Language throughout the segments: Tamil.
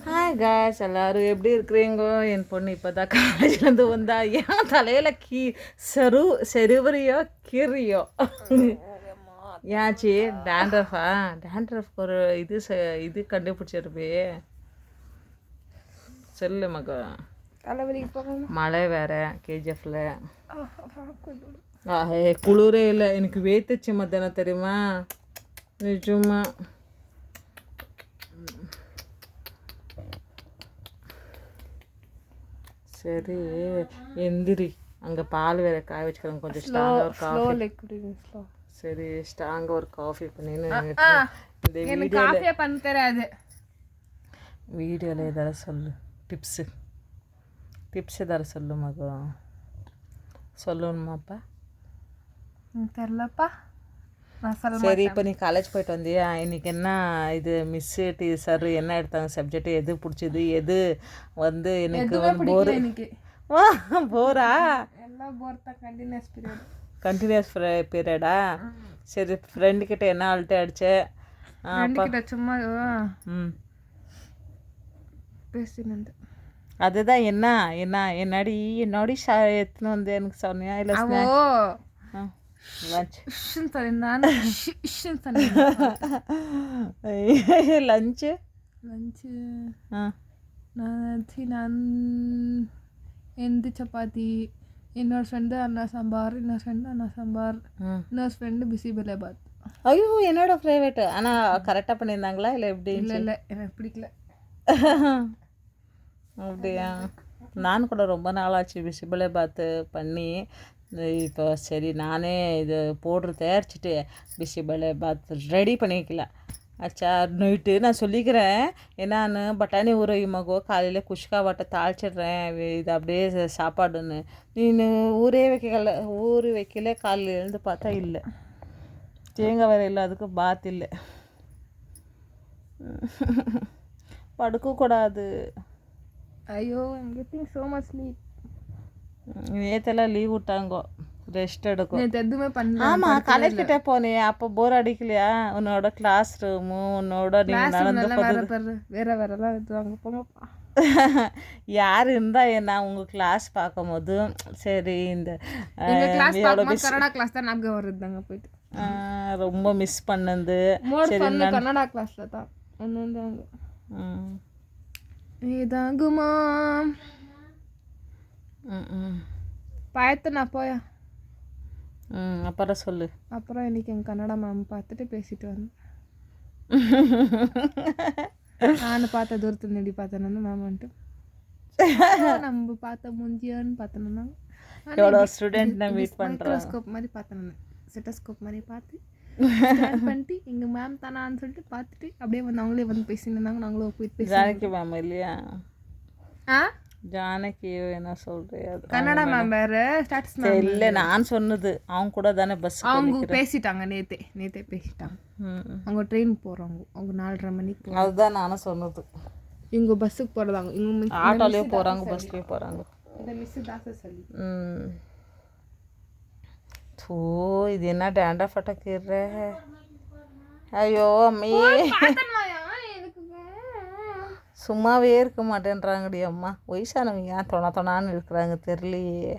ஹாய் காய்ஸ், எல்லோரும் எப்படி இருக்கிறீங்க? என் பொண்ணு இப்போ தான் காலேஜ்லேருந்து வந்தா. ஏன் தலையில் செருவரியோ கீறியோ ஏன்ச்சி? டேண்ட்ரஃபா? டேண்ட்ரஃப்க்கு ஒரு இது கண்டுபிடிச்சிருப்பே. சொல்லு மக. மழை வேற கேஜிஎஃப்ல. குளிரே இல்லை, எனக்கு வேத்துச்சு மத்தியானம் தெரியுமா? நிஜமா சரி எந்திரி. அங்கே பால் வேற காய வச்சுக்கிறேன். கொஞ்சம் ஸ்ட்ராங்காக ஒரு காஃபி. சரி ஸ்ட்ராங்காக ஒரு காஃபி பண்ணின்னு இந்த வீடியோவில் எதாவது சொல்லு. டிப்ஸ் எதாவது சொல்லு மகம். சொல்லணுமாப்பா? தெரிலப்பா. சரி, இப்போ நீ காலேஜ் போயிட்டு வந்தியா? இன்னைக்கு என்ன இது மிஸ்ஸு டீச்சர் என்ன எடுத்தாங்க சப்ஜெக்ட்? எது பிடிச்சது? எது வந்து எனக்கு போரா? எல்லாம் போர் தான். கண்டினியூஸ் பீரியடா? சரி, ஃப்ரெண்டுக்கிட்ட என்ன ஆல்ட்டு அடிச்சே? சும்மா பேசினேன். அதுதான் என்ன என்னடி எடுத்துன்னு வந்து எனக்கு சொன்னியா? இல்லை லஞ்ச் நான் எந்த சப்பாத்தி, இன்னொரு ஃப்ரெண்டு அண்ணா சாம்பார், இன்னொரு ஃப்ரெண்டு பிசிபெலேபாத். ஐயோ, என்னோட ஃபேவரட். ஆனால் கரெக்டாக பண்ணியிருந்தாங்களா இல்லை எப்படி? இல்லை எனக்கு பிடிக்கல. அப்படியா? நான் கூட ரொம்ப நாளாச்சு பிசிபெலேபாத் பண்ணி. இப்போ சரி நானே இது தயாரிச்சுட்டு பிசிபெலேபாத் ரெடி பண்ணிக்கல. அச்சா நைட்டு நான் சொல்லிக்கிறேன் என்னான்னு. பட்டாணி ஊற வைமகோ, காலையில் குஷ்கா வாட்டை தாளிச்சிடுறேன், இது அப்படியே சாப்பாடுன்னு. நீ ஊறி வைக்கல. காலையில் எழுந்து பார்த்தா இல்லை, தேங்காய் வேறு இல்லை, அதுக்கு பாத் இல்லை. படுக்கக்கூடாது. ஐயோ, I'm getting so much sleep. நேற்றெல்லாம் லீவ் விட்டாங்கோ, ரெஸ்ட் எடுக்கும். எதுவுமே பண்ணல. ஆமாம், காலேஜ் கிட்டே போனே அப்போ போர் அடிக்கலையா? உன்னோட கிளாஸ் ரூமு, உன்னோட நீங்கள் நடந்து வேறெல்லாம் எடுத்துவாங்க போங்கப்பா. யார் இருந்தா என்ன உங்கள் கிளாஸ் பார்க்கும்போது? சரி, இந்த கன்னடா கிளாஸ் தான் ஞாபகம் வருதுதாங்க. போயிட்டு ரொம்ப மிஸ் பண்ணது. சரி, கன்னடா கிளாஸில் தான் ஒன்று இதாகுமா பாயத்து நான் போயா. அப்புறம் சொல்லு. அப்புறம் இன்னைக்கு எங்கள் கன்னடா மேம் பார்த்துட்டு பேசிட்டு வந்தேன். நான் பார்த்த தூரத்து நடி பார்த்தேன்னு மேம் வந்துட்டு நம்ம பார்த்த முஞ்சியான்னு பார்த்தேன்னா எவ்வளோ ஸ்டூடெண்ட் நான் மீட் பண்ணுறேன். மைக்ரோஸ்கோப் மாதிரி பார்த்தேன், நான் செட்டஸ்கோப் மாதிரி பார்த்து பண்ணிட்டு எங்கள் மேம் தானான்னு சொல்லிட்டு பார்த்துட்டு அப்படியே வந்து அவங்களே வந்து பேசிட்டு இருந்தாங்க. நாங்களும் போயிட்டு பேசி. ஜானகி மேம் இல்லையா? ஜானகி என்ன சொல்றியா? கன்னடா மேம் வேற, ஸ்டாட்டிஸ் மேம் இல்லை. நான் சொன்னது அவங்க கூட தானே பஸ். அவங்க பேசிட்டாங்க, நேத்தே பேசிட்டாங்க. அவங்க ட்ரெயின் போகிறாங்க, அவங்க 4:30 மணிக்கு போகிறாங்க. அதுதான் நானும் சொன்னது. இவங்க பஸ்ஸுக்கு போகிறதாங்க, இவங்க ஆட்டோலேயும் போகிறாங்க, பஸ்லேயும் போகிறாங்க. இந்த மிஸ் தாச சொல்லி. ஓ, இது என்ன டேண்டா ஃபட்டக்கிற? ஐயோ அம்மே, சும்மாவே இருக்க மாட்டேன்றாங்கடி அம்மா. வயசானவங்க ஏன் தொணான்னு இருக்கிறாங்க தெரியலையே.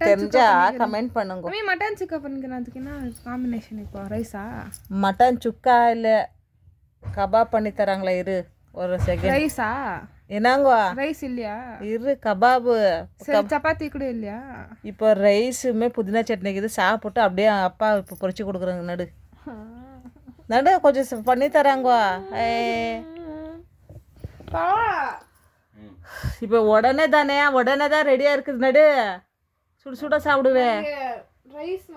தெரிஞ்சா கமெண்ட் பண்ணுங்க. மட்டன் சுக்கா பண்ணிக்கிறதுக்கு என்ன காம்பினேஷன்? இப்போ ரைஸா? மட்டன் சுக்கா இல்லை, கபாப் பண்ணி தராங்களா? இரு ஒரு செகண்ட். ரைஸா? என்னங்க ரைஸ் இல்லையா? இரு, கபாபு. சப்பாத்தி கூட இல்லையா? இப்போ ரைஸுமே புதினா சட்னிக்கு சாப்பிட்டு அப்படியே அப்பா இப்போ பொரிச்சு கொடுக்குறாங்க. நடு கொஞ்சம் பண்ணி தராங்க. இப்போ உடனே தான் ரெடியாக இருக்குது. நடு சுட சாப்பிடுவேன். ரைஸ்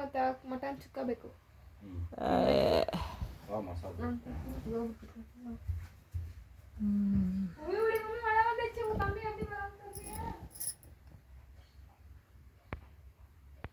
மட்டன் சுக்கா ಬೇಕು.